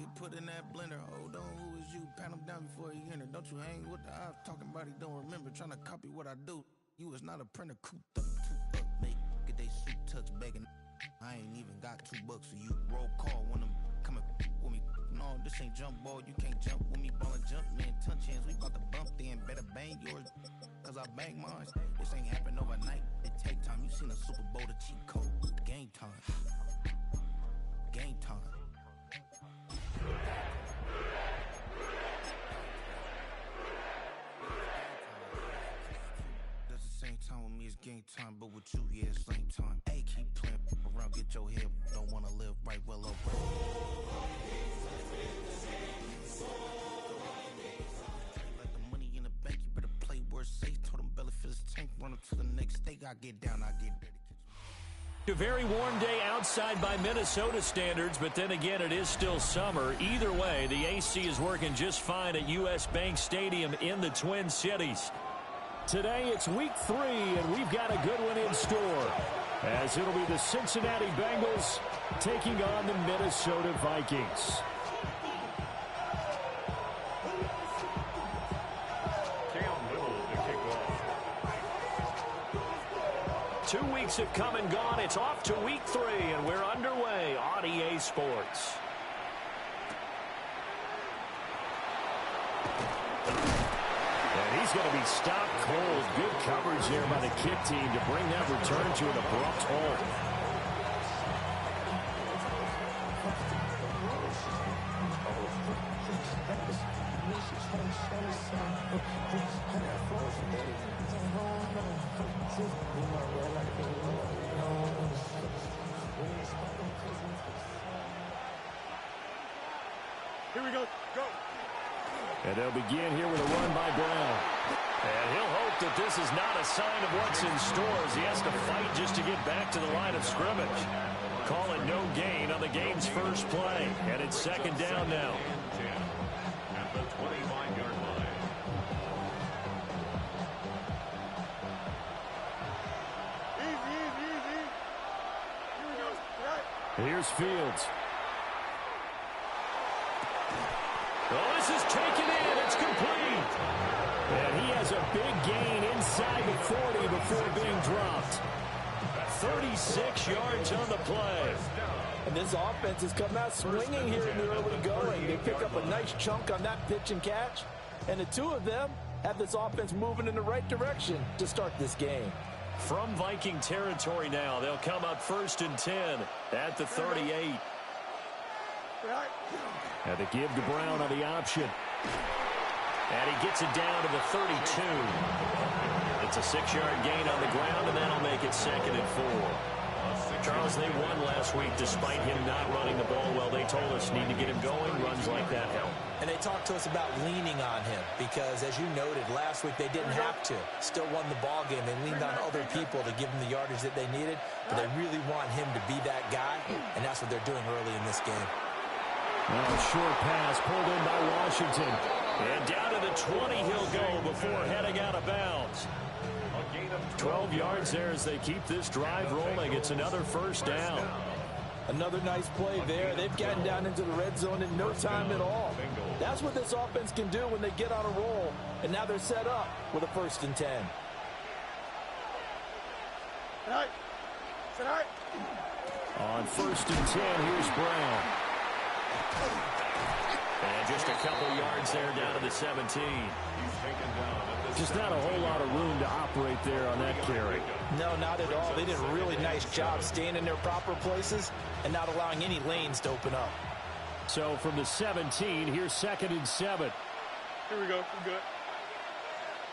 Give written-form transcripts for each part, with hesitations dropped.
Get put in that blender. Hold on, who is you? Pat him down before he enter. Don't you hang with the ops talking about he don't remember. Trying to copy what I do. You is not a printer. Cooped up, mate. Get they suit touch begging. I ain't even got $2 for you. Roll call when I'm coming with me. No, this ain't jump ball. You can't jump with me. Ballin' jump, man. Touch hands. We about to bump then. Better bang yours. Cause I bang mine. This ain't happen overnight. It take time. You seen a Super Bowl, the cheat code. Game time. Game time. That's the same time with me, it's game time, but with you, yeah, it's same time. Hey, keep playing around, get your head. Don't wanna live right, well over. Like the money in the bank, you better play where it's safe. Told them belly for this tank, run up to the next state. I get down, I get ready. A very warm day outside by Minnesota standards, but then again, it is still summer. Either way, the AC is working just fine at U.S. Bank Stadium in the Twin Cities. Today, it's week 3, and we've got a good one in store, as it'll be the Cincinnati Bengals taking on the Minnesota Vikings. Two weeks have come and gone. It's off to week 3, and we're underway on EA Sports. And he's going to be stopped cold. Good coverage there by the kick team to bring that return to an abrupt halt. Here we go. Go. And they'll begin here with a run by Brown. And he'll hope that this is not a sign of what's in store as he has to fight just to get back to the line of scrimmage. Call it no gain on the game's first play. And it's second down now. At the 25-yard line. Easy, easy, easy. Here we go. Right. Here's Fields. Oh, this is taken in. It's complete. And he has a big gain inside the 40 before being dropped. 36 yards on the play. And this offense has come out swinging here in the early going. They pick up a nice chunk on that pitch and catch. And the two of them have this offense moving in the right direction to start this game. From Viking territory now, they'll come up 1st and 10 at the 38. And they give to Brown on the option. And he gets it down to the 32. It's a 6-yard gain on the ground, and that'll make it 2nd and 4. Charles, they won last week despite him not running the ball well. They told us need to get him going. Runs like that help. And they talked to us about leaning on him because, as you noted, last week they didn't have to. Still won the ball game. They leaned on other people to give them the yardage that they needed, but they really want him to be that guy, and that's what they're doing early in this game. Well, a short pass pulled in by Washington. And down to the 20 he'll go before heading out of bounds. 12 yards there as they keep this drive rolling. It's another first down. Another nice play there. They've gotten down into the red zone in no time at all. That's what this offense can do when they get on a roll. And now they're set up with a 1st and 10. On 1st and 10, here's Brown. And just a couple yards there down to the 17. Just not a whole lot of room to operate there on that carry. No, not at all. They did a really nice job staying in their proper places and not allowing any lanes to open up. So from the 17, here's 2nd and 7. Here we go. We're good.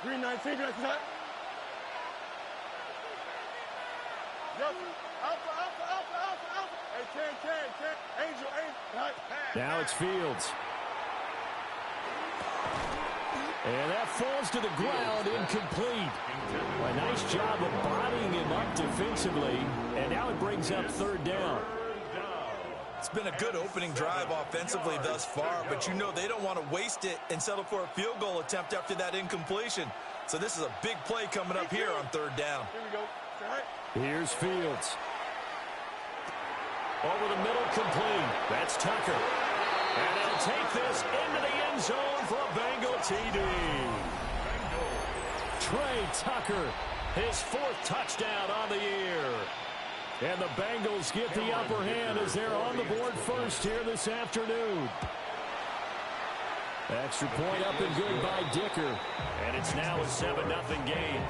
Green 19, that's that. Alpha, alpha, alpha, alpha, alpha. Hey, 10. Angel. Right. Now it's Fields. And that falls to the ground, incomplete. A nice job of bodying him up defensively, and now it brings up 3rd down. It's been a good opening drive offensively thus far, but you know they don't want to waste it and settle for a field goal attempt after that incompletion. So this is a big play coming up here on 3rd down. Here we go. Right. Here's Fields. Over the middle, complete. That's Tucker. And they'll take this into the end zone for a Bengal TD. Trey Tucker, his 4th touchdown on the year. And the Bengals get the upper hand as they're on the board first here this afternoon. Extra point up and good by Dicker. And it's now a 7-0 game.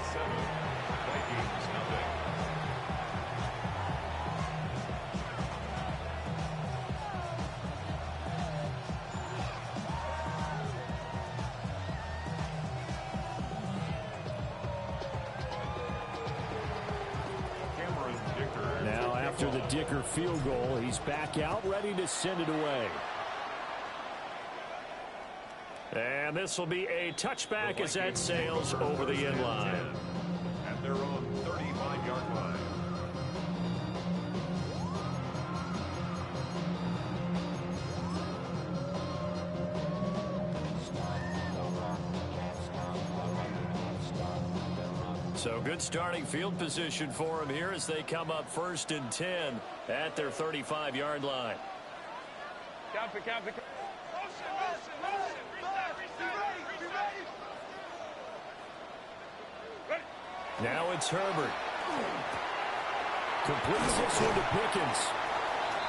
Now after the Dicker field goal, he's back out ready to send it away. And this will be a touchback as that sails over the end line. At their own 35-yard line. So good starting field position for him here as they come up 1st and 10 at their 35-yard line. Copy. Now it's Herbert. Completes this one to Pickens.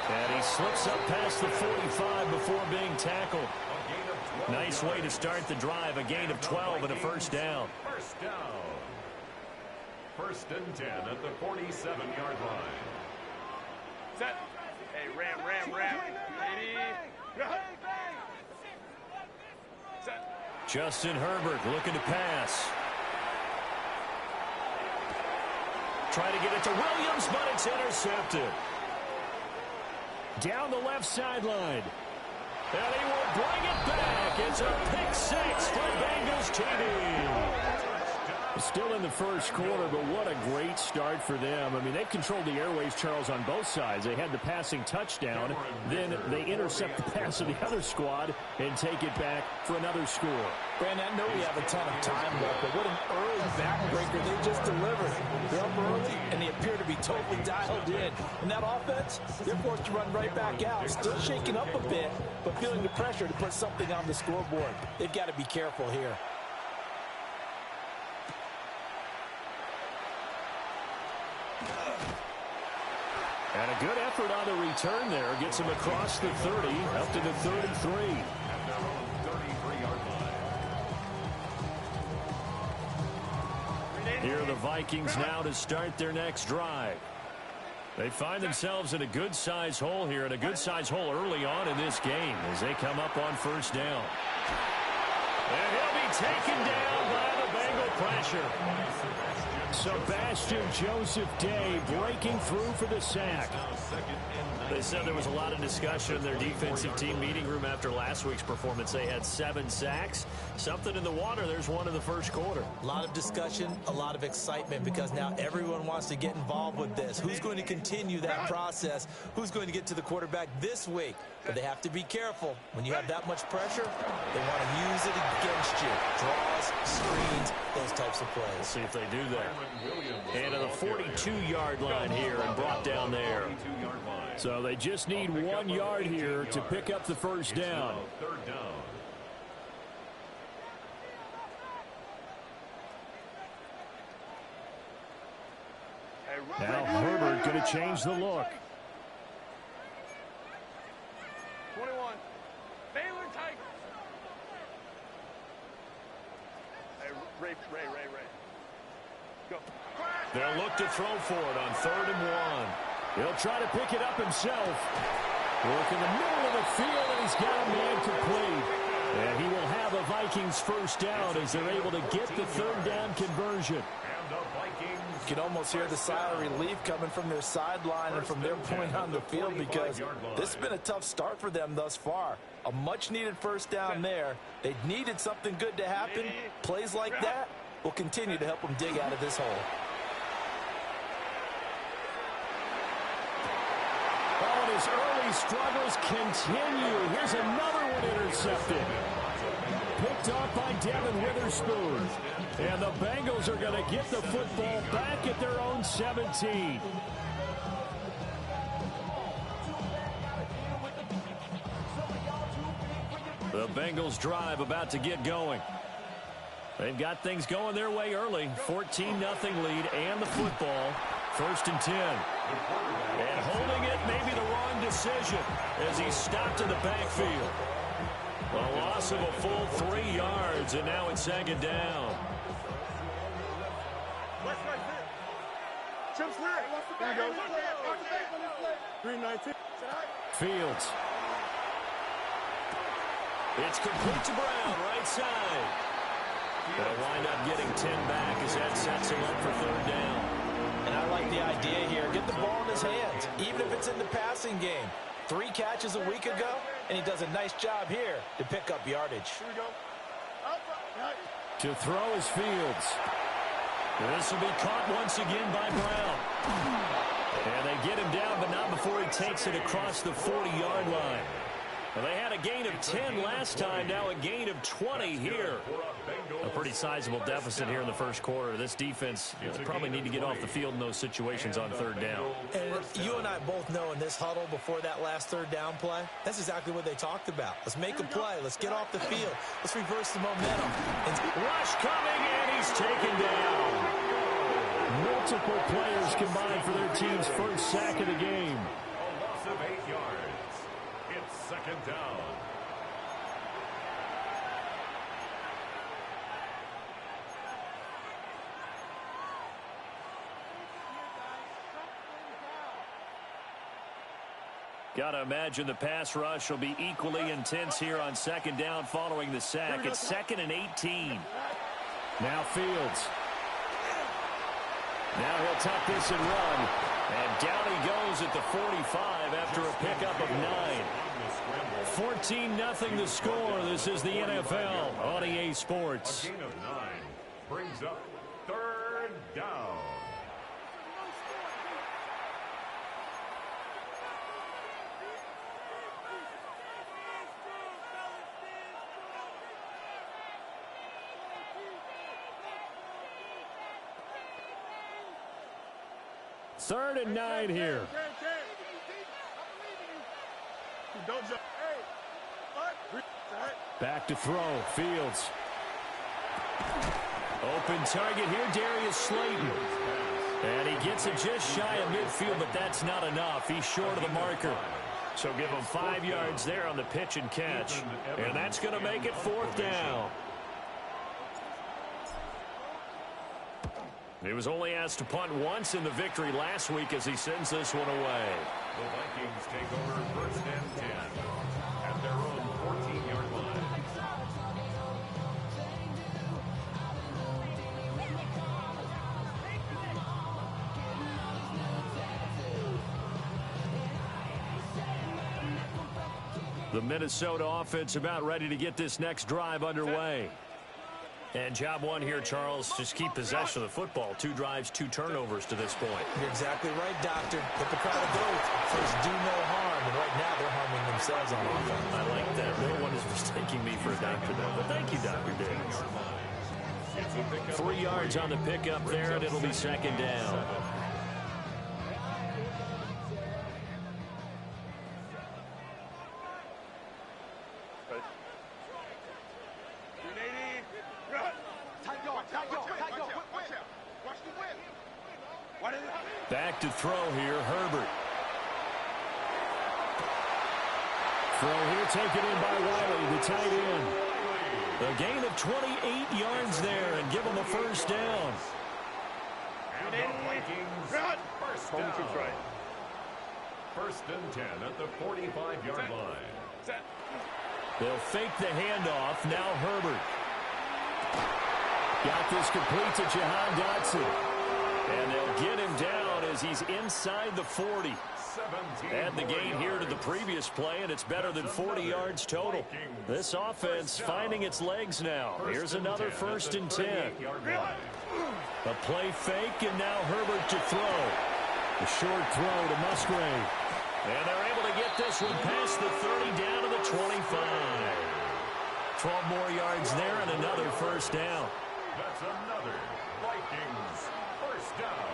And he slips up past the 45 before being tackled. Nice way to start the drive. A gain of 12 and a first down. First down. 1st and 10 at the 47-yard line. Set. Hey, ram. 80. Set. Justin Herbert looking to pass. Trying to get it to Williams, but it's intercepted. Down the left sideline. And he will bring it back. It's a pick 6 for Bengals TD. Still in the first quarter, but what a great start for them. I mean, they've controlled the airways, Charles, on both sides. They had the passing touchdown. Then they intercept the pass of the other squad and take it back for another score. Brandon, I know we have a ton of time left, but what an early backbreaker they just delivered. They're up early, and they appear to be totally dialed in. And that offense, they're forced to run right back out. Still shaking up a bit, but feeling the pressure to put something on the scoreboard. They've got to be careful here. And a good effort on the return there. Gets him across the 30, up to the 33. At their own 33-yard line. Here are the Vikings now to start their next drive. They find themselves in a good-sized hole here, and a good-sized hole early on in this game as they come up on first down. And he'll be taken down by the Bengal pressure. Sebastian Joseph Day breaking through for the sack. They said there was a lot of discussion in their defensive team meeting room after last week's performance. They had 7 sacks. Something in the water. There's one in the first quarter. A lot of discussion, a lot of excitement, because now everyone wants to get involved with this. Who's going to continue that process? Who's going to get to the quarterback this week? But they have to be careful. When you have that much pressure, they want to use it against you. Draws, screens, those types of plays. We'll see if they do that. And to the 42-yard line here and brought down there. So they just need 1 yard here to pick up the first down. Third down. Now Herbert going to change the look. 21. Baylor Tigers. Hey, Ray. Go. They'll look to throw for it on 3rd and 1. He'll try to pick it up himself. Work in the middle of the field, and he's got a man complete. And he will have a Vikings first down as they're able to get the 3rd down conversion. And the Vikings. You can almost hear the sigh of relief coming from their sideline and from their point on the field, because this has been a tough start for them thus far. A much-needed first down there. They needed something good to happen. Plays like that will continue to help them dig out of this hole. Oh, and his early struggles continue. Here's another one intercepted. Picked off by Devin Witherspoon. And the Bengals are going to get the football back at their own 17. The Bengals drive about to get going. They've got things going their way early. 14-0 lead and the football. 1st and 10. And holding it may be the wrong decision as he's stopped in the backfield. A loss of a full 3 yards, and now it's 2nd down. Fields. It's complete to Brown, right side. They'll wind up getting 10 back as that sets him up for 3rd down. And I like the idea here. Get the ball in his hands, even if it's in the passing game. 3 catches a week ago, and he does a nice job here to pick up yardage. To throw is Fields. This will be caught once again by Brown. And they get him down, but not before he takes it across the 40-yard line. Well, they had a gain of 10 last time, now a gain of 20 here. A pretty sizable deficit here in the first quarter. This defense probably need to get off the field in those situations on 3rd down. And you and I both know in this huddle before that last 3rd down play, that's exactly what they talked about. Let's make a play. Let's get off the field. Let's reverse the momentum. Rush coming, and he's taken down. Multiple players combined for their team's first sack of the game. A loss of 8 yards. It's 2nd down. Got to imagine the pass rush will be equally intense here on 2nd down following the sack. It's 2nd and 18. Now Fields. Now he'll tuck this and run. And down he goes at the 45 after a pickup of 9. 14-0 the score. This is the NFL on EA Sports. A gain of 9 brings up 3rd down. Third and 9 here. Back to throw. Fields. Open target here, Darius Slayton. And he gets it just shy of midfield, but that's not enough. He's short of the marker. So give him 5 yards there on the pitch and catch. And that's going to make it 4th down. He was only asked to punt once in the victory last week as he sends this one away. The Vikings take over 1st and 10 at their own 14-yard line. The Minnesota offense about ready to get this next drive underway. And job one here, Charles, just keep possession of the football. 2 drives, 2 turnovers to this point. You're exactly right, Doctor. Hippocratic oath. First, do no harm. And right now, they're harming themselves on offense. I like that. No one is mistaking me for a doctor, though. But thank you, Dr. Diggs. 3 yards on the pickup there, and it'll be 2nd down. Back to throw here, Herbert. Throw here taken in by Wiley, the tight end. A gain of 28 yards there and give him a 1st down. And the Vikings, 1st down. 1st and 10 at the 45-yard line. They'll fake the handoff. Now Herbert. Got this complete to Jahan Dotson. And they'll get him down as he's inside the 40. Add the gain here to the previous play, and it's better than 40 yards total. This offense finding its legs now. Here's another 1st and 10. A play fake, and now Herbert to throw. A short throw to Musgrave. And they're able to get this one past the 30 down to the 25. 12 more yards there and another 1st down. That's another Vikings 1st down.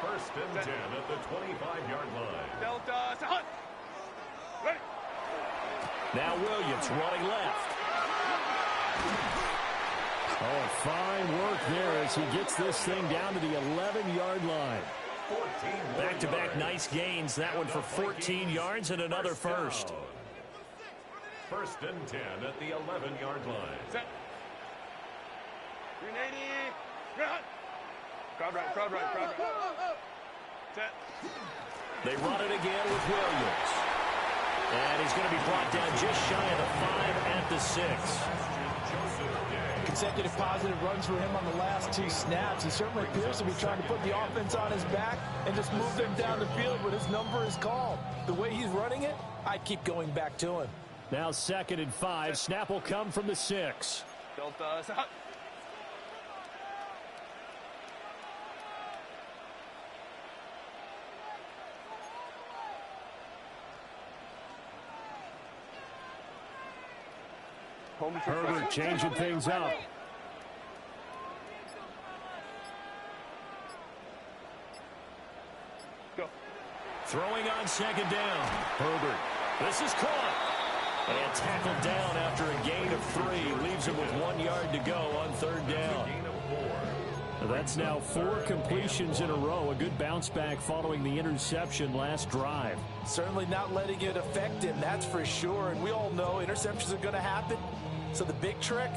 1st and 10 at the 25-yard line. Delta, hunt. Ready. Now Williams running left. Oh, fine work there as he gets this thing down to the 11-yard line. Back-to-back nice gains. That one for 14 yards and another first. First and 10 at the 11-yard line. Set. 380. Run. Crowd right, crowd right, crowd right. Set. They run it again with Williams. And he's going to be brought down just shy of the 5 at the 6. Consecutive positive runs for him on the last 2 snaps. He certainly appears to be trying to put the offense on his back and just move them down the field when his number is called. The way he's running it, I'd keep going back to him. Now 2nd and 5. Snap will come from the 6. Delta. Set. Herbert changing things up. Go. Throwing on 2nd down. Herbert. This is caught. And tackled down after a gain of 3. Leaves him with 1 yard to go on 3rd down. That's now 4 completions in a row. A good bounce back following the interception last drive. Certainly not letting it affect him, that's for sure. And we all know interceptions are going to happen. So the big trick,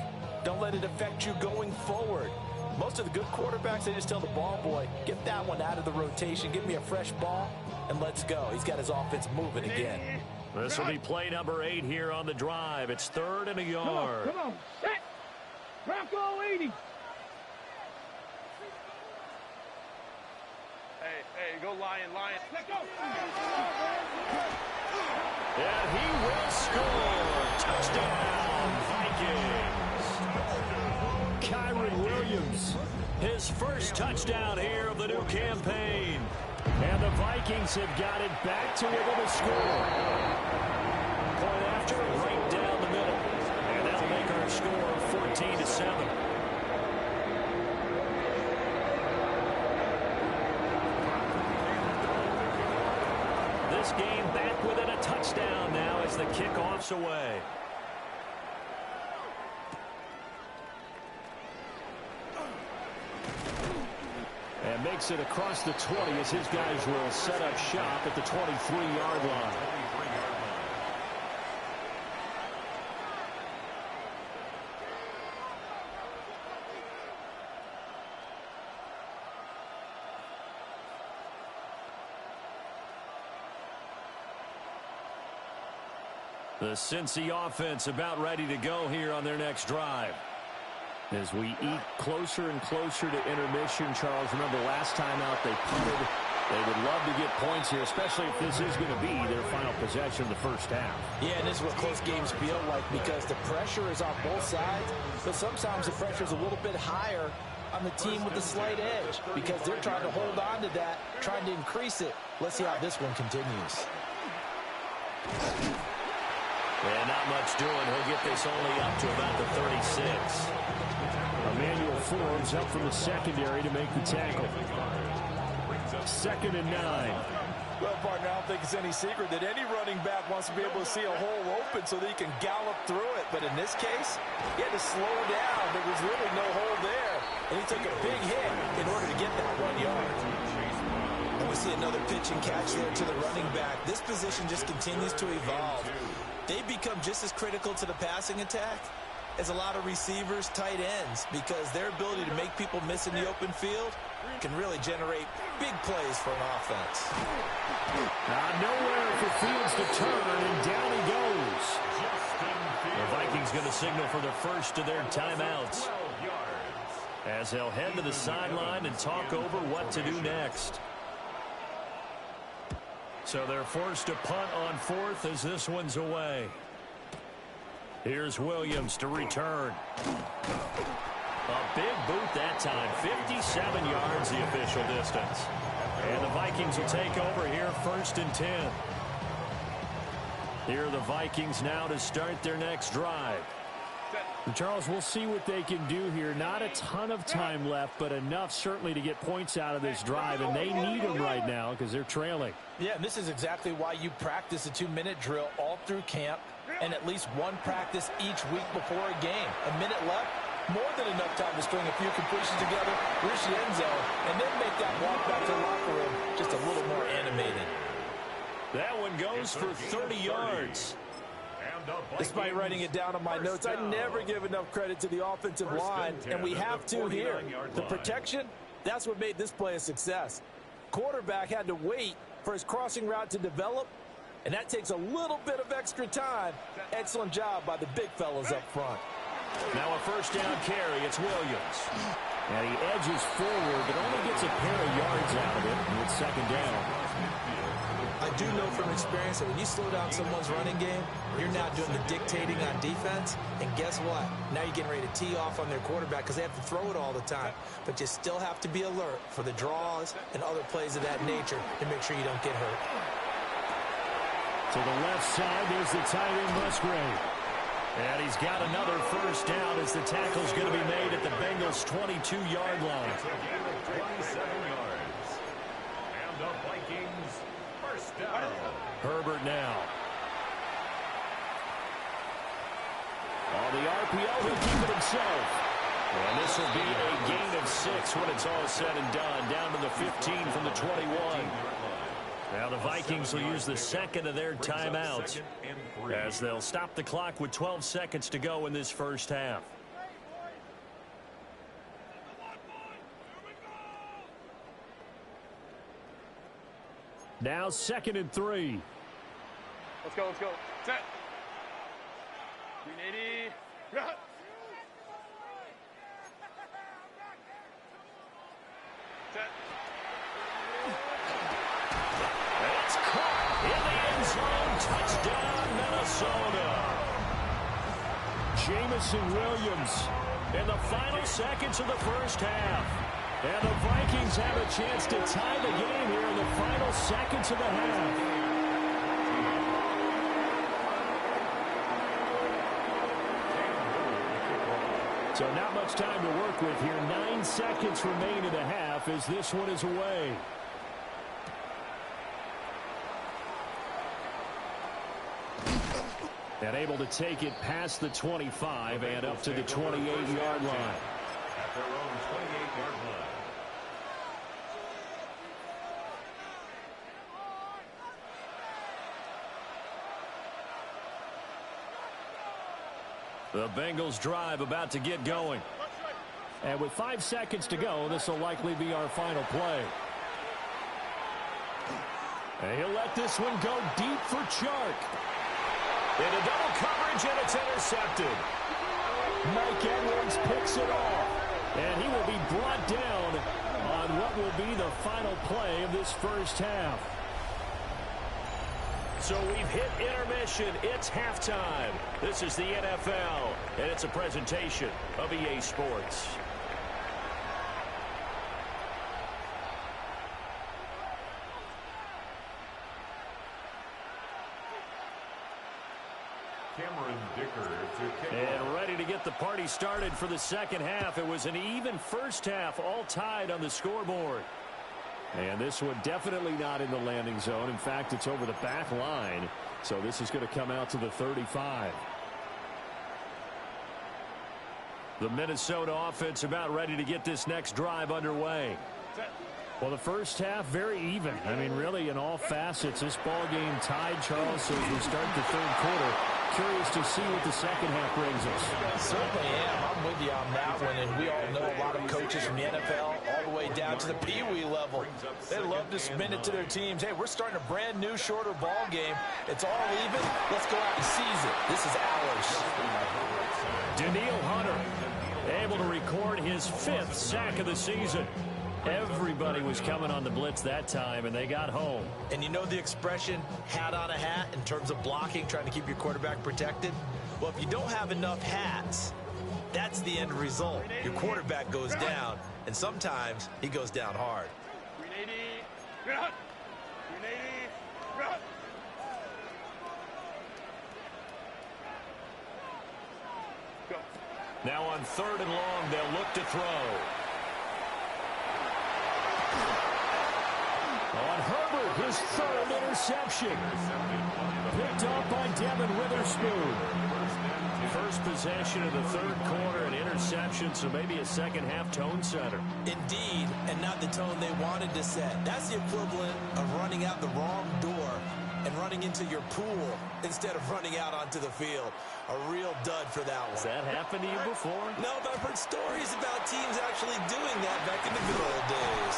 don't let it affect you going forward. Most of the good quarterbacks, they just tell the ball boy, get that one out of the rotation, give me a fresh ball, and let's go. He's got his offense moving again. This will be play number 8 here on the drive. It's 3rd and a yard. Come on. Set. Bronco 80. Hey, go Lion. Let's go. And he will score. Touchdown, Vikings. Kyron Williams. His first touchdown here of the new campaign. And the Vikings have got it back to within a score. Point after, right down the middle. And that'll make our score 14-7. This game back within a touchdown now as the kickoff's away. And makes it across the 20 as his guys will set up shop at the 23-yard line. The Cincy offense about ready to go here on their next drive. As we eat closer and closer to intermission, Charles, remember last time out they punted. They would love to get points here, especially if this is going to be their final possession of the first half. Yeah, and this is what close games feel like because the pressure is on both sides, but sometimes the pressure is a little bit higher on the team with the slight edge because they're trying to hold on to that, trying to increase it. Let's see how this one continues. And not much doing. He'll get this only up to about the 36. Emmanuel Forbes up from the secondary to make the tackle. 2nd and 9. Well, partner, I don't think it's any secret that any running back wants to be able to see a hole open so that he can gallop through it. But in this case, he had to slow down. There was really no hole there. And he took a big hit in order to get that 1 yard. And we see another pitch and catch there to the running back. This position just continues to evolve. They become just as critical to the passing attack as a lot of receivers, tight ends, because their ability to make people miss in the open field can really generate big plays for an offense. Nowhere for Fields to turn, and down he goes. The Vikings going to signal for the first of their timeouts as they'll head to the sideline and talk over what to do next. So they're forced to punt on 4th as this one's away. Here's Williams to return. A big boot that time. 57 yards the official distance. And the Vikings will take over here 1st and 10. Here are the Vikings now to start their next drive. Charles, we'll see what they can do here. Not a ton of time left, but enough certainly to get points out of this drive, and they need them right now because they're trailing. Yeah, and this is exactly why you practice a 2-minute drill all through camp and at least one practice each week before a game. A minute left, more than enough time to string a few completions together, reach the end zone, and then make that walk back to the locker room just a little more animated. That one goes for 30 yards. Despite writing it down on my notes, I never give enough credit to the offensive line, and we have to here. The protection, that's what made this play a success. Quarterback had to wait for his crossing route to develop, and that takes a little bit of extra time. Excellent job by the big fellas up front. Now a first down carry. It's Williams. And he edges forward, but only gets a pair of yards out of it with second down. I do know from experience that when you slow down someone's running game, you're now doing the dictating on defense. And guess what? Now you're getting ready to tee off on their quarterback because they have to throw it all the time. But you still have to be alert for the draws and other plays of that nature to make sure you don't get hurt. To the left side, there's the tight end Musgrave. And he's got another first down as the tackle's going to be made at the Bengals' 22-yard line. It's a gain of 27 yards. And the Vikings first down. Herbert now. On the RPO, he'll keep it himself. And this will be a gain of 6 when it's all said and done, down to the 15 from the 21. Now the Vikings will use the second of their timeouts as they'll stop the clock with 12 seconds to go in this first half. Now 2nd and 3. Let's go, let's go. Set. 380. Set. It's caught in the end zone. Touchdown, Minnesota. Jamison Williams In the final seconds of the first half. And the Vikings have a chance to tie the game here in the final seconds of the half. So not much time to work with here. 9 seconds remain in the half as this one is away. And able to take it past the 25 and up to the 28-yard line. At their own 28-yard line. The Bengals drive about to get going. And with 5 seconds to go, this will likely be our final play. And he'll let this one go deep for Chark. Into double coverage, and it's intercepted. Mike Edwards picks it off. And he will be brought down on what will be the final play of this first half. So we've hit intermission. It's halftime. This is the NFL, and it's a presentation of EA Sports. Cameron Dicker to kick And off. ready to get the party started for the second half. It was an even first half, all tied on the scoreboard. And this one definitely not in the landing zone. In fact, it's over the back line. So this is going to come out to the 35. The Minnesota offense about ready to get this next drive underway. Well, the first half, very even. I mean, really, in all facets, this ball game tied, Charles, so as we start the third quarter. Curious to see what the second half brings us. Certainly am. I'm with you on that one, and we all know a lot of coaches from the NFL all the way down to the Pee-wee level. They love to spin it to their teams. Hey, we're starting a brand new, shorter ball game. It's all even. Let's go out and seize it. This is ours. Daniil Hunter able to record his 5th sack of the season. Everybody was coming on the blitz that time, and they got home. And you know the expression, hat on a hat, in terms of blocking, trying to keep your quarterback protected? Well, if you don't have enough hats, that's the end result. Your quarterback goes down, and sometimes he goes down hard. 380. 380. Go. Now on 3rd and long, they'll look to throw. On Herbert, his 3rd interception. Picked off by Devin Witherspoon. First possession of the 3rd quarter, an interception, so maybe a second-half tone setter. Indeed, and not the tone they wanted to set. That's the equivalent of running out the wrong door and running into your pool instead of running out onto the field. A real dud for that one. Has that happened to you before? No, but I've heard stories about teams actually doing that back in the good old days.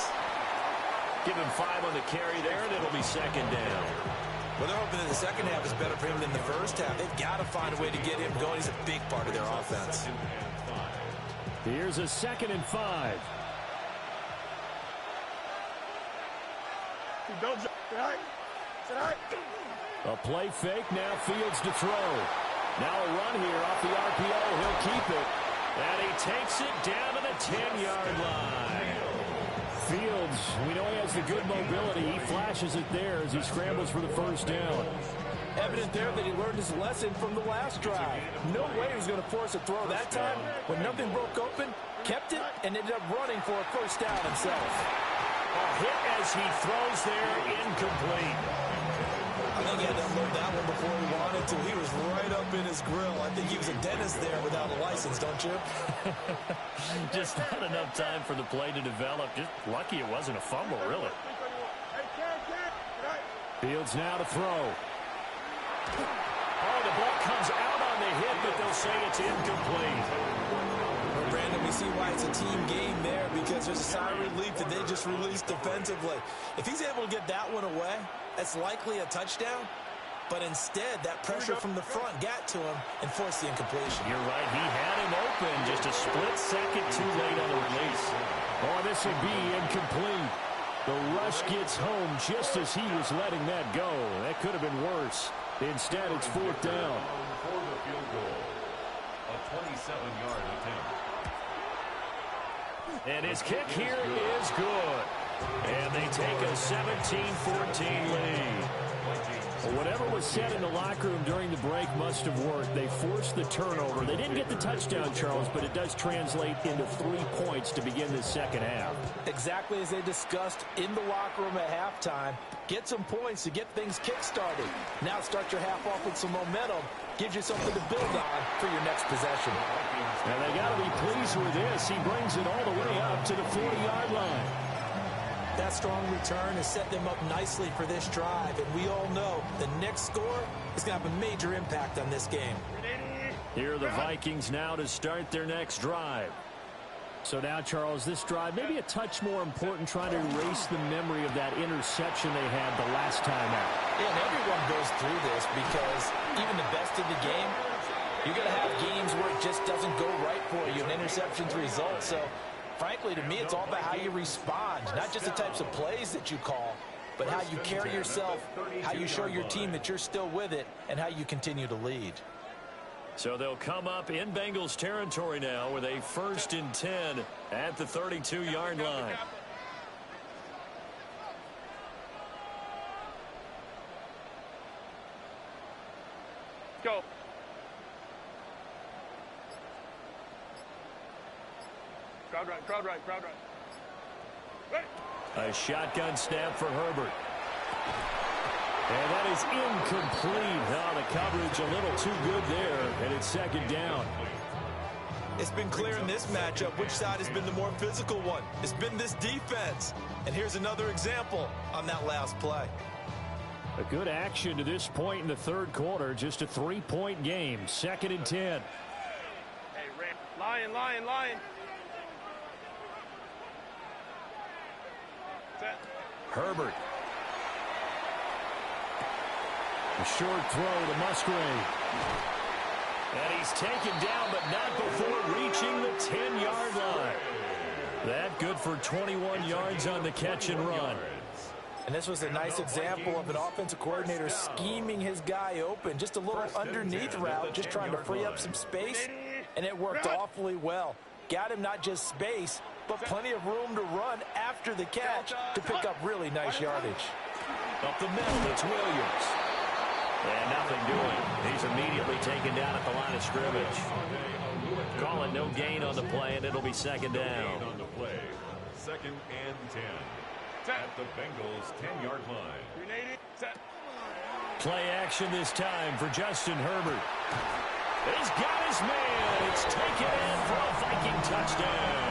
Give him 5 on the carry there, and it'll be 2nd down. Well, they're hoping that the second half is better for him than the first half. They've got to find a way to get him going. He's a big part of their offense. Here's a 2nd and 5. Don't jump. A play fake, now Fields to throw. Now a run here off the RPO. He'll keep it. And he takes it down to the 10-yard line. Fields, we know he has the good mobility. He flashes it there as he scrambles for the 1st down. Evident there that he learned his lesson from the last drive. No way he was going to force a throw that time. When nothing broke open, kept it, and ended up running for a 1st down himself. A hit as he throws there, incomplete. I think he had to unload that one before he wanted to. He was right up in his grill. I think he was a dentist there without a license, don't you? Just not enough time for the play to develop. Just lucky it wasn't a fumble, really. Fields now to throw. Oh, the ball comes out on the hit, but they'll say it's incomplete. Well, Brandon, we see why it's a team game there, because there's a sigh of relief that they just released defensively. If he's able to get that one away, that's likely a touchdown. But instead, that pressure from the front got to him and forced the incompletion. You're right. He had him open. Just a split second too late on the release. Oh, this will be incomplete. The rush gets home just as he was letting that go. That could have been worse. Instead, it's 4th down. For the field goal, a 27-yard attempt. And his kick here is good. And they take a 17-14 lead. Well, whatever was said in the locker room during the break must have worked. They forced the turnover. They didn't get the touchdown, Charles, but it does translate into 3 points to begin the second half. Exactly as they discussed in the locker room at halftime. Get some points to get things kick-started. Now start your half off with some momentum. Gives you something to build on for your next possession. And they got to be pleased with this. He brings it all the way up to the 40-yard line. That strong return has set them up nicely for this drive, and we all know the next score is going to have a major impact on this game. Here are the Vikings now to start their next drive. So now, Charles, this drive maybe a touch more important, trying to erase the memory of that interception they had the last time out. Yeah, and everyone goes through this because even the best of the game, you're going to have games where it just doesn't go right for you, and interceptions result. So frankly, to me, it's all about how you respond, not just the types of plays that you call, but how you carry yourself, how you show your team that you're still with it, and how you continue to lead. So they'll come up in Bengals territory now with a 1st and 10 at the 32-yard line. Go. Crowd right, crowd right, crowd right. A shotgun snap for Herbert. And that is incomplete. Oh, the coverage a little too good there, and it's 2nd down. It's been clear in this matchup which side has been the more physical one. It's been this defense. And here's another example on that last play. A good action to this point in the 3rd quarter. Just a 3-point game. 2nd and 10. Hey, Ram. Lion. Set. Herbert. A short throw to Musgrave. And he's taken down, but not before reaching the 10-yard line. That good for 21 yards on the catch and run. And this was a nice example of an offensive coordinator scheming his guy open. Just a little underneath route, just trying to free up some space, and it worked awfully well. Got him not just space, but plenty of room to run after the catch to pick up really nice yardage. Up the middle, it's Williams. And nothing doing. He's immediately taken down at the line of scrimmage. Call it no gain on the play, and it'll be second down. On the play, 2nd and 10 at the Bengals' 10-yard line. Play action this time for Justin Herbert. He's got his man. It's taken in for a Viking touchdown.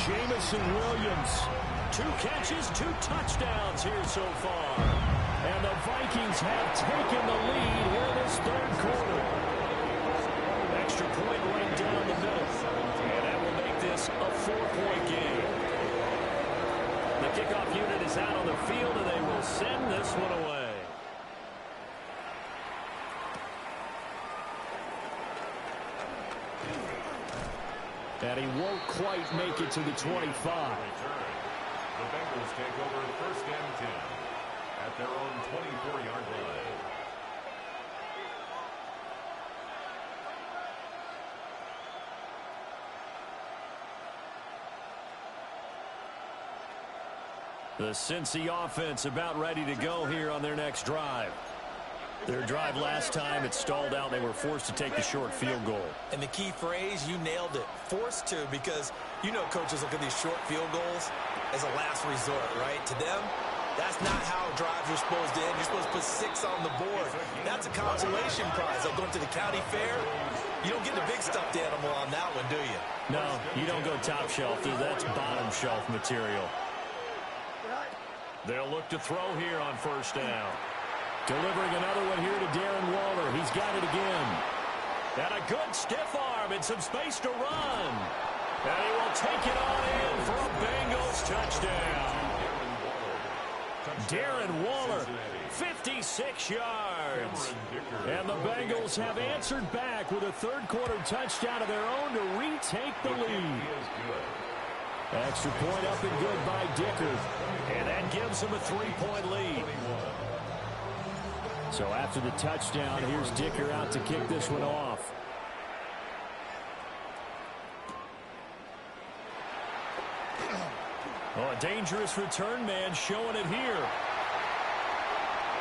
Jamison Williams. 2 catches, 2 touchdowns here so far. And the Vikings have taken the lead here in this third quarter. Extra point right down the middle. And that will make this a 4-point game. The kickoff unit is out on the field, and they will send this one away. And he won't quite make it to the 25. The Bengals take over 1st and 10 at their own 24-yard line. The Cincy offense about ready to go here on their next drive. Their drive last time, it stalled out. They were forced to take the short field goal. And the key phrase, you nailed it, forced to, because you know coaches look at these short field goals as a last resort, right? To them, that's not how drives are supposed to end. You're supposed to put 6 on the board. That's a consolation prize. Like going to the county fair, you don't get the big stuffed animal on that one, do you? No, you don't go top shelf. That's bottom shelf material. They'll look to throw here on 1st down. Delivering another one here to Darren Waller. He's got it again. And a good stiff arm and some space to run. And he will take it on in for a Bengals touchdown. Darren Waller, 56 yards. And the Bengals have answered back with a third-quarter touchdown of their own to retake the lead. Extra point up and good by Dicker. And that gives them a 3-point lead. So after the touchdown, here's Dicker out to kick this one off. Oh, a dangerous return man showing it here.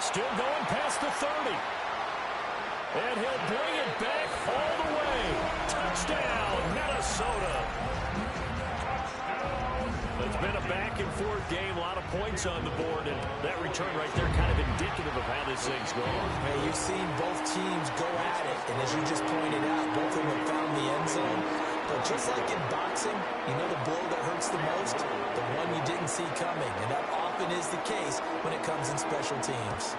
Still going past the 30. And he'll bring it back all the way. Touchdown, Minnesota. It's been a back-and-forth game, a lot of points on the board, and that return right there kind of indicative of how this thing's going. Man, you've seen both teams go at it, and as you just pointed out, both of them have found the end zone. But just like in boxing, you know the blow that hurts the most? The one you didn't see coming, and that often is the case when it comes in special teams.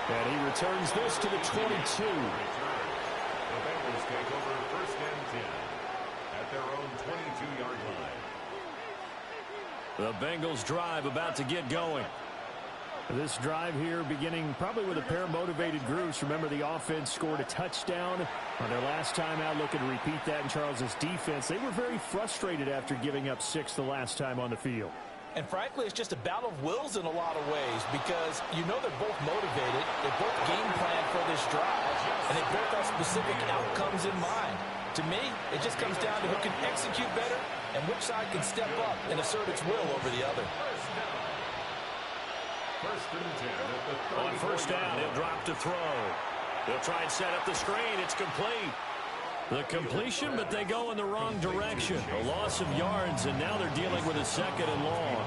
And he returns this to the 22. The Bengals take over 1st and 10 at their own 22-yard line. The Bengals drive about to get going. This drive here beginning probably with a pair of motivated groups. Remember, the offense scored a touchdown on their last time out. Looking to repeat that in Charles's defense. They were very frustrated after giving up 6 the last time on the field. And frankly, it's just a battle of wills in a lot of ways, because you know they're both motivated, they both game plan for this drive, and they both have specific outcomes in mind. To me, it just comes down to who can execute better and which side can step up and assert its will over the other. 1st and 10 at the 30. On 1st down, he'll drop to throw. They'll try and set up the screen. It's complete. The completion, but they go in the wrong direction. A loss of yards, and now they're dealing with a 2nd and long.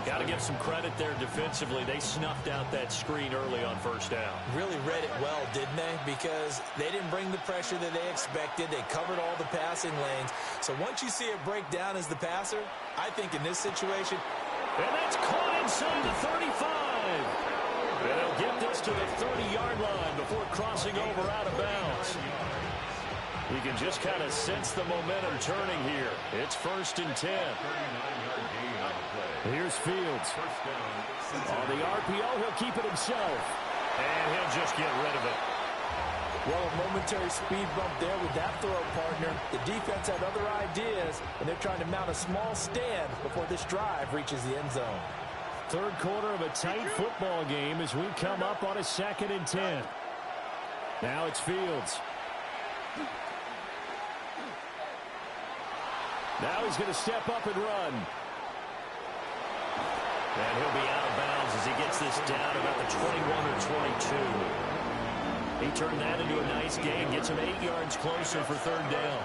Got to give some credit there defensively. They snuffed out that screen early on 1st down. Really read it well, didn't they? Because they didn't bring the pressure that they expected. They covered all the passing lanes. So once you see it break down as the passer, I think in this situation. And that's caught inside the 35. And they'll get this to the 30-yard line before crossing over out of bounds. You can just kind of sense the momentum turning here. It's 1st and 10. Here's Fields. On the RPO, he'll keep it himself. And he'll just get rid of it. Well, a momentary speed bump there with that throw, partner. The defense had other ideas, and they're trying to mount a small stand before this drive reaches the end zone. Third quarter of a tight football game as we come up on a 2nd and 10. Now it's Fields. Now he's going to step up and run. And he'll be out of bounds as he gets this down about the 21 or 22. He turned that into a nice gain, gets him 8 yards closer for third down.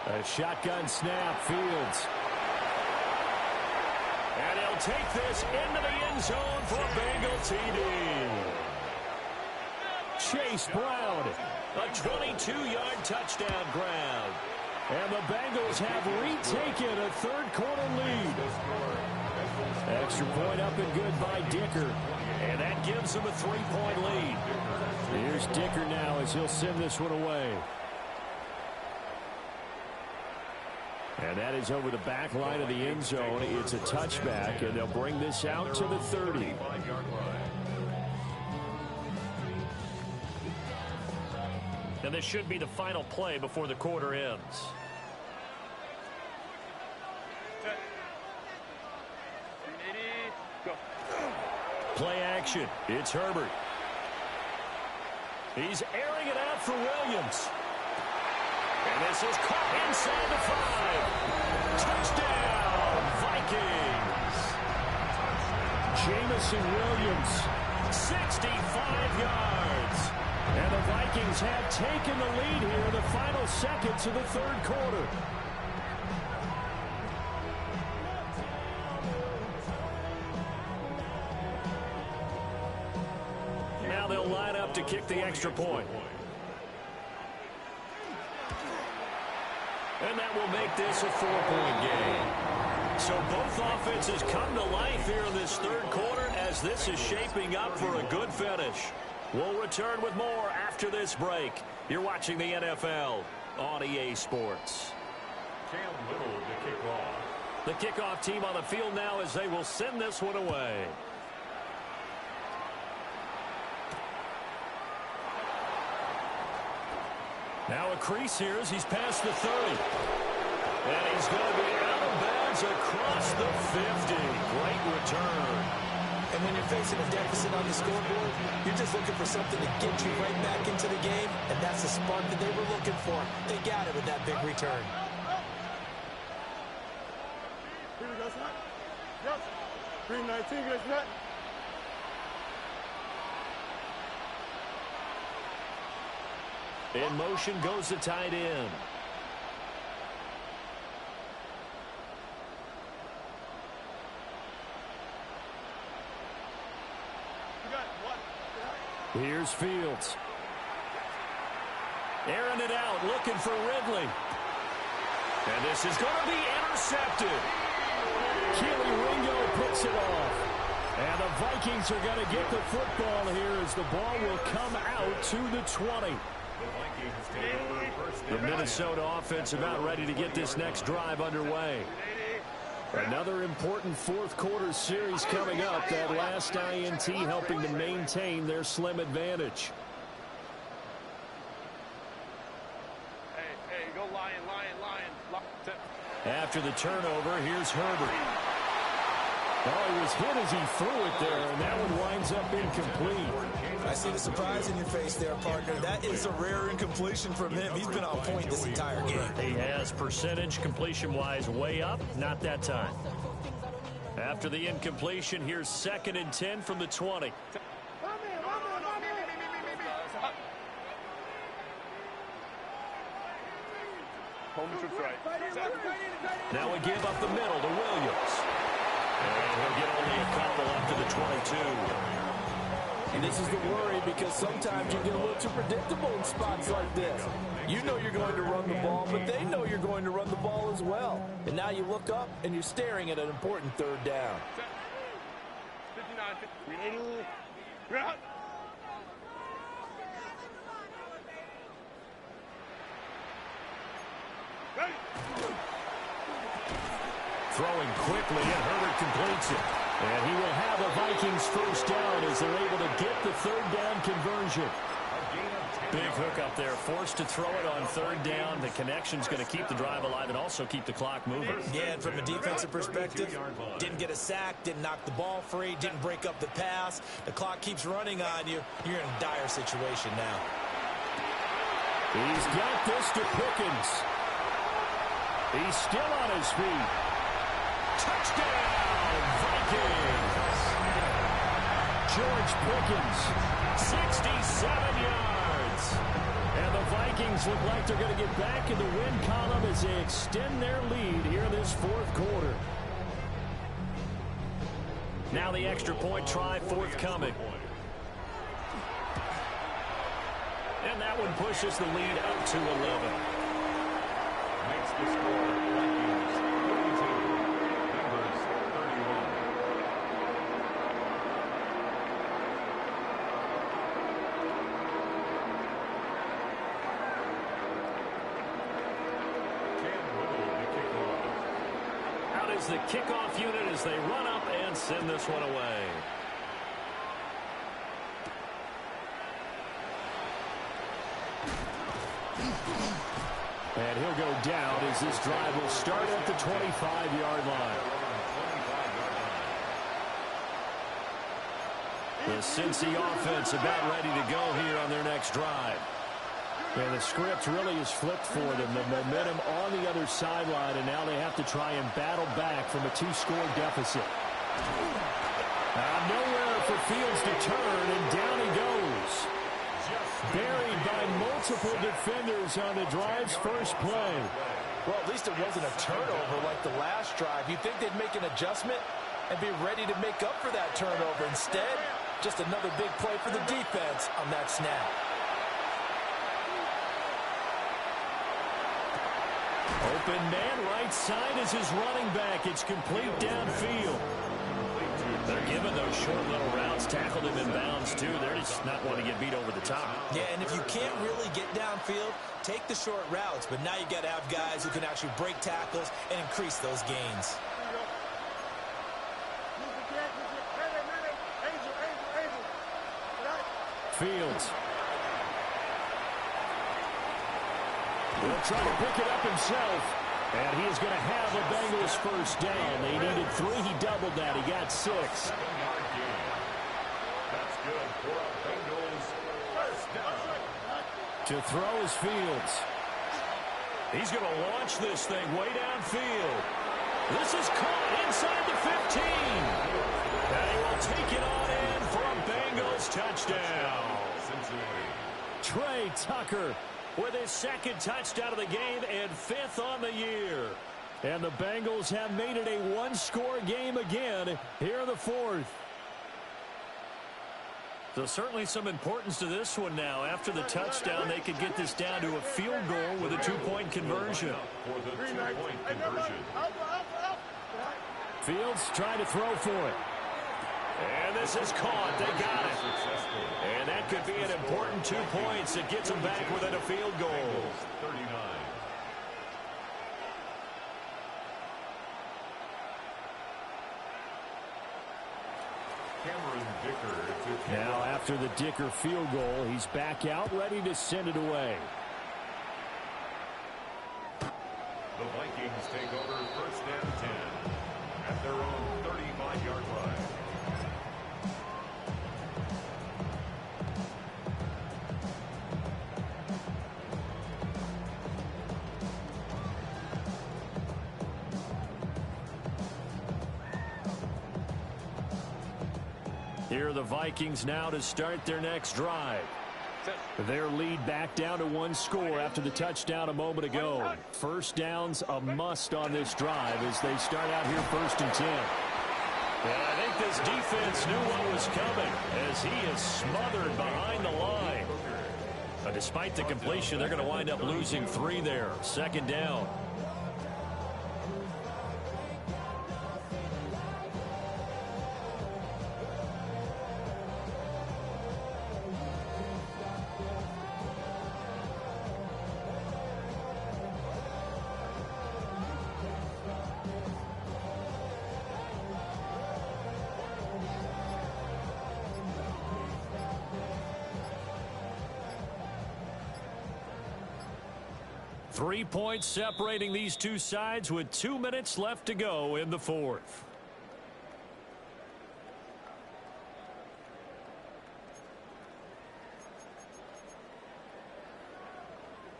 A shotgun snap, Fields. And he'll take this into the end zone for a Bengal TD. Chase Brown. A 22-yard touchdown grab. And the Bengals have retaken a third-quarter lead. Extra point up and good by Dicker. And that gives them a 3-point lead. Here's Dicker now as he'll send this one away. And that is over the back line of the end zone. It's a touchback, and they'll bring this out to the 30. And this should be the final play before the quarter ends. Play action. It's Herbert. He's airing it out for Williams. And this is caught inside the 5. Touchdown, Vikings. Jamison Williams. 65 yards. And the Vikings have taken the lead here in the final seconds of the third quarter. Now they'll line up to kick the extra point. And that will make this a 4-point game. So both offenses come to life here in this third quarter as this is shaping up for a good finish. We'll return with more after this break. You're watching the NFL on EA Sports. Cam Little to kick off. The kickoff team on the field now as they will send this one away. Now a crease here as he's past the 30. And he's going to be out of bounds across the 50. Great return. And when you're facing a deficit on the scoreboard, you're just looking for something to get you right back into the game, and that's the spark that they were looking for. They got it with that big return. Green 19, guys, net. In motion goes the tight end. Here's Fields. Airing it out, looking for Ridley. And this is going to be intercepted. Keely Ringo puts it off. And the Vikings are going to get the football here as the ball will come out to the 20. The Minnesota offense about ready to get this next drive underway. Another important fourth quarter series coming up. That last INT helping to maintain their slim advantage. Hey, go Lion. After the turnover, here's Herbert. Oh, he was hit as he threw it there, and that one winds up incomplete. I see the surprise in your face there, partner. That is a rare incompletion from him. He's been on point this entire game. He has percentage completion-wise way up, not that time. After the incompletion, here's 2nd and 10 from the 20. Now we give up the middle to Williams. And he'll get only a couple up to the 22. And this is the worry because sometimes you get a little too predictable in spots like this. You know you're going to run the ball, but they know you're going to run the ball as well. And now you look up and you're staring at an important third down. 59, Throwing quickly, and Herbert completes it. And he will have a Vikings first down as they're able to get the third down conversion. Big hook up there, forced to throw it on third down. The connection's going to keep the drive alive and also keep the clock moving. Yeah, and from a defensive perspective, didn't get a sack, didn't knock the ball free, didn't break up the pass. The clock keeps running on you. You're in a dire situation now. He's got this to Pickens. He's still on his feet. Touchdown, Vikings. George Pickens, 67 yards. And the Vikings look like they're going to get back in the win column as they extend their lead here in this fourth quarter. Now the extra point try forthcoming. And that one pushes the lead up to 11. Makes the score Vikings 42, Denver's 31. Cam Whittle to kick off. Out is the kickoff unit as they run up and send this one away. And he'll go down as this drive will start at the 25-yard line. The Cincy offense about ready to go here on their next drive. And the script really is flipped for them. The momentum on the other sideline, and now they have to try and battle back from a 2-score deficit. Nowhere for Fields to turn, and down he goes. Buried by multiple defenders on the drive's first play. Well, at least it wasn't a turnover like the last drive. You'd think they'd make an adjustment and be ready to make up for that turnover. Instead, just another big play for the defense on that snap. Open man, right side is his running back. It's complete downfield. They're giving those short little routes, tackled him in bounds, too. They're just not wanting to get beat over the top. Yeah, and if you can't really get downfield, take the short routes. But now you got to have guys who can actually break tackles and increase those gains. Fields. He'll try to pick it up himself. And he is going to have a Bengals first down. They needed 3. He doubled that. He got 6. That's good for a Bengals first down. To throw is Fields. He's going to launch this thing way downfield. This is caught inside the 15. And he will take it on in for a Bengals touchdown. Trey Tucker with his second touchdown of the game and 5th on the year. And the Bengals have made it a 1-score game again here in the 4th. So certainly some importance to this one now. After the touchdown, they could get this down to a field goal with a 2-point conversion. For the 2-point conversion. Fields trying to throw for it. And this is caught. They got it. And that could be an important 2 points. It gets them back within a field goal. 39. Now after the Dicker field goal, he's back out ready to send it away. The Vikings take over first and 10 at their own 35-yard line. Here are the Vikings now to start their next drive. Their lead back down to 1 score after the touchdown a moment ago. First down's a must on this drive as they start out here first and 10. And I think this defense knew what was coming as he is smothered behind the line. But despite the completion, they're going to wind up losing 3 there. Second down. Three points separating these two sides with 2 minutes left to go in the 4th.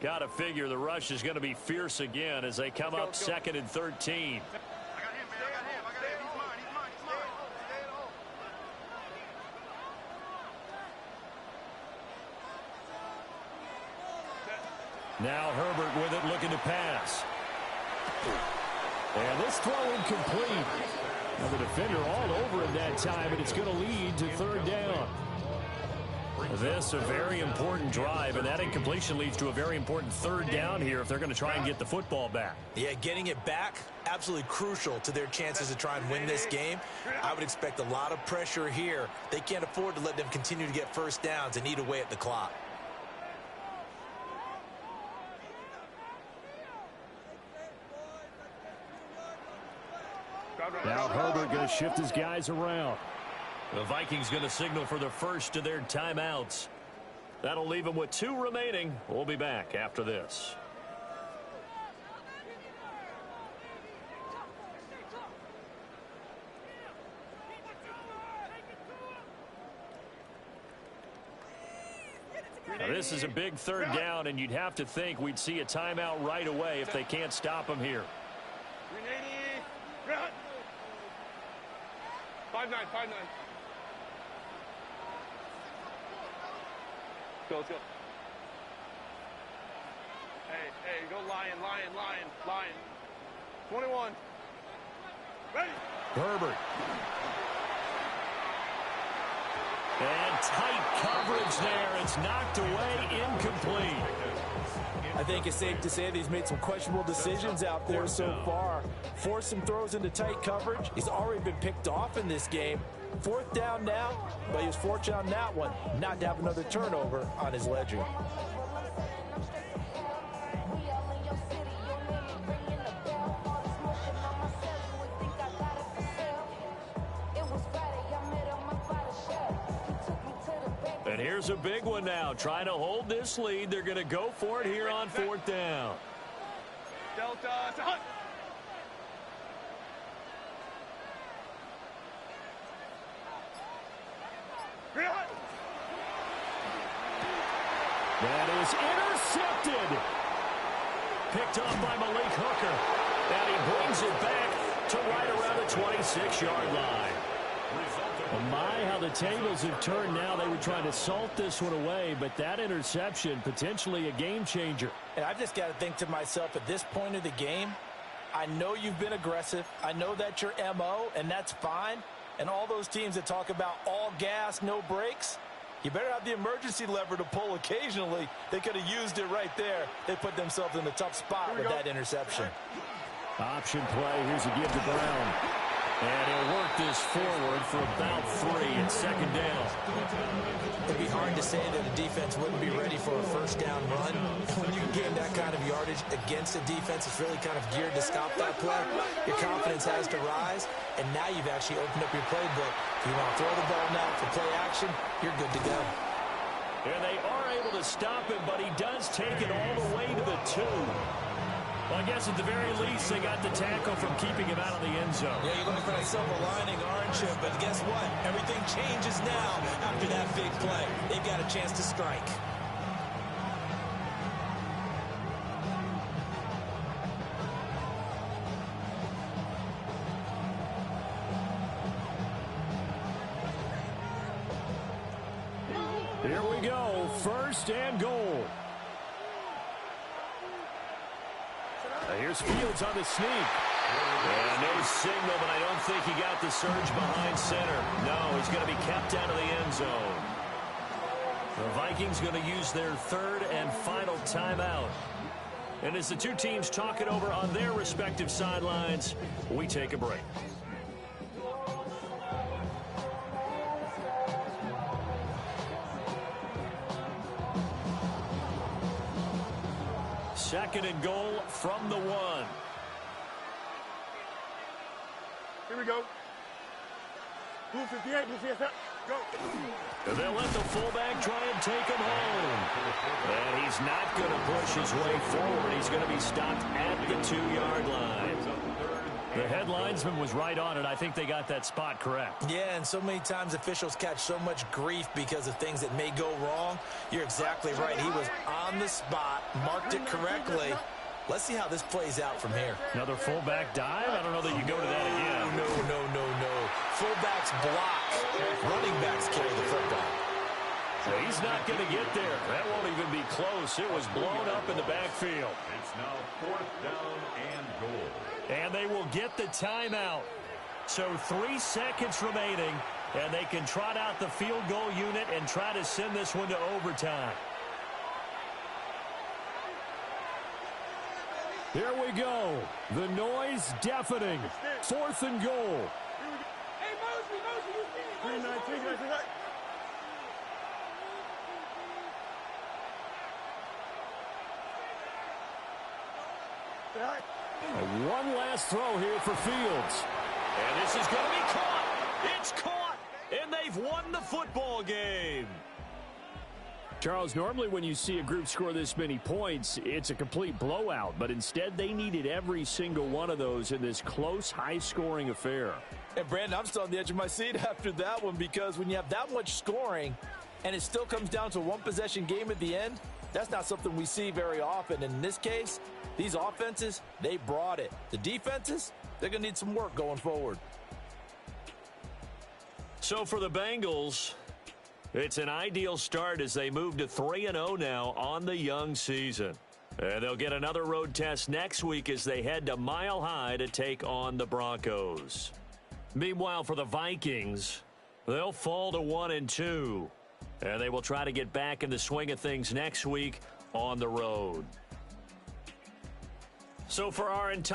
Got to figure the rush is going to be fierce again as they come up 2nd and 13. Now Herbert with it, looking to pass. And this throw incomplete. Now the defender all over him that time, and it's going to lead to 3rd down. This a very important drive, and that incompletion leads to a very important 3rd down here if they're going to try and get the football back. Yeah, getting it back, absolutely crucial to their chances to try and win this game. I would expect a lot of pressure here. They can't afford to let them continue to get first downs and eat away at the clock. Now Herbert going to shift his guys around. The Vikings going to signal for the first of their timeouts. That'll leave them with 2 remaining. We'll be back after this. Now this is a big 3rd down, and you'd have to think we'd see a timeout right away if they can't stop them here. 5-9. Let's go. Hey, go lion. 21. Ready. Herbert. And tight coverage there. It's knocked away, incomplete. I think it's safe to say that he's made some questionable decisions out there so far. Forced some throws into tight coverage. He's already been picked off in this game. 4th down now, but he was fortunate on that one not to have another turnover on his ledger. And here's a big one now. Trying to hold this lead. They're going to go for it here on 4th down. Delta. That is intercepted. Picked off by Malik Hooker. And he brings it back to right around the 26-yard line. Oh my, how the tables have turned now. They were trying to salt this one away, but that interception, potentially a game changer. And I've just got to think to myself, at this point of the game, I know you've been aggressive. I know that's your MO, and that's fine. And all those teams that talk about all gas, no brakes, you better have the emergency lever to pull occasionally. They could have used it right there. They put themselves in a tough spot with that interception. Option play. Here's a give to Brown. And he'll work this forward for about 3 and 2nd down. It'd be hard to say that a defense wouldn't be ready for a first down run. When you gain that kind of yardage against a defense, it's really kind of geared to stop that play. Your confidence has to rise, and now you've actually opened up your playbook. If you want to throw the ball now for play action, you're good to go. And they are able to stop him, but he does take it all the way to the 2. Well, I guess at the very least, they got the tackle from keeping him out of the end zone. Yeah, you're looking for that silver lining, aren't you? But guess what? Everything changes now after that big play. They've got a chance to strike. Here we go. 1st and goal. Here's Fields on the sneak. And no signal, but I don't think he got the surge behind center. No, he's going to be kept out of the end zone. The Vikings going to use their 3rd and final timeout. And as the 2 teams talk it over on their respective sidelines, we take a break. Second and goal from the 1. Here we go. Blue 58, blue 58, go. And they'll let the fullback try and take him home. And he's not going to push his way forward. He's going to be stopped at the 2-yard line. The headlinesman was right on it. I think they got that spot correct. Yeah, and so many times officials catch so much grief because of things that may go wrong. You're exactly right. He was on the spot, marked it correctly. Let's see how this plays out from here. Another fullback dive? I don't know that you go to that again. No. Fullbacks block. Running backs carry the football. So he's not going to get there. That won't even be close. It was blown up in the backfield. It's now 4th down and goal. And they will get the timeout. So 3 seconds remaining, and they can trot out the field goal unit and try to send this one to overtime. Here we go. The noise deafening. 4th and goal. Hey, Mosley, 319. One last throw here for Fields. And this is going to be caught. It's caught. And they've won the football game. Charles, normally when you see a group score this many points, it's a complete blowout. But instead, they needed every single one of those in this close, high-scoring affair. And, Brandon, I'm still on the edge of my seat after that one because when you have that much scoring and it still comes down to a one-possession game at the end, that's not something we see very often. And in this case, these offenses, they brought it. The defenses, they're going to need some work going forward. So for the Bengals, it's an ideal start as they move to 3-0 now on the young season. And they'll get another road test next week as they head to Mile High to take on the Broncos. Meanwhile, for the Vikings, they'll fall to 1-2. And they will try to get back in the swing of things next week on the road. So for our entire